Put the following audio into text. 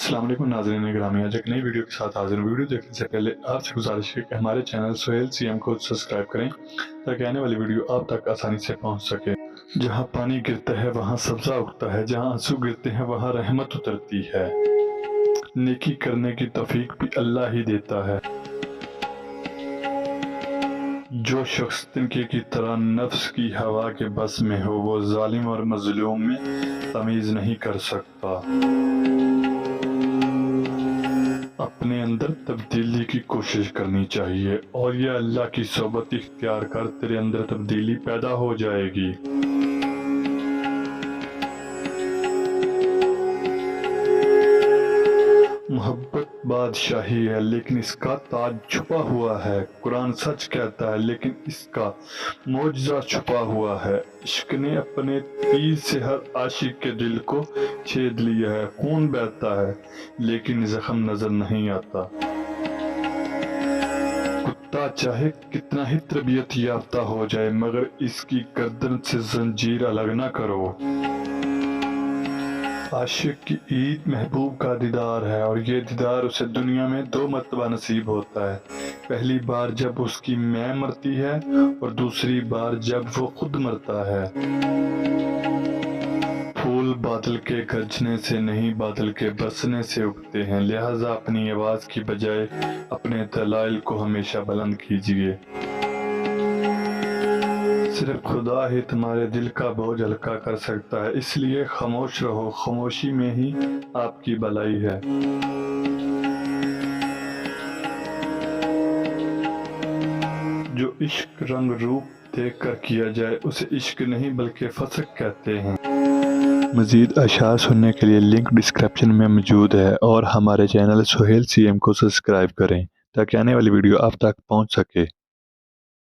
अस्सलाम वालेकुम नाज़रीन ग्रामी, आज एक नई वीडियो के साथ हाजिर हूं। वीडियो देखने से पहले आपसे गुजारिश है कि हमारे चैनल सोहेल सीएम को सब्सक्राइब करें ताकि आने वाली वीडियो आप तक आसानी से पहुंच सके। जहां पानी गिरता है वहां सब्जा उगता है, जहां आंसू गिरते हैं वहां रहमत उतरती है। नेकी करने की तौफीक भी अल्लाह ही देता है। जो शख्स तिनके की तरह नफ्स की हवा के बस में हो, वो जालिम और मजलूम में तमीज़ नहीं कर सकता। अपने अंदर तब्दीली की कोशिश करनी चाहिए और यह अल्लाह की सोबत इख्तियार कर, तेरे अंदर तब्दीली पैदा हो जाएगी। मोहब्बत बादशाही है लेकिन इसका ताज छुपा हुआ है। कुरान सच कहता है लेकिन इसका मौजज़ा छुपा हुआ है। इश्क ने अपने तीर से हर आशिक के दिल को छेद लिया है। खून बहता है लेकिन जख्म नजर नहीं आता। कुत्ता चाहे कितना ही तरबियत याफ्ता हो जाए, मगर इसकी गर्दन से जंजीर अलग ना करो। आशिक की ईद महबूब का दीदार है और ये दीदार उसे दुनिया में दो मरतबा नसीब होता है। पहली बार जब उसकी मैं मरती है और दूसरी बार जब वो खुद मरता है। फूल बादल के गरजने से नहीं, बादल के बरसने से उगते हैं। लिहाजा अपनी आवाज की बजाय अपने दलाइल को हमेशा बुलंद कीजिए। सिर्फ खुदा ही तुम्हारे दिल का बोझ हल्का कर सकता है, इसलिए खामोश रहो। खामोशी में ही आपकी भलाई है। जो इश्क रंग रूप देख कर किया जाए उसे इश्क नहीं बल्कि फसक कहते हैं। मज़ीद अशार सुनने के लिए लिंक डिस्क्रिप्शन में मौजूद है और हमारे चैनल सोहेल सीएम को सब्सक्राइब करें ताकि आने वाली वीडियो आप तक पहुंच सके।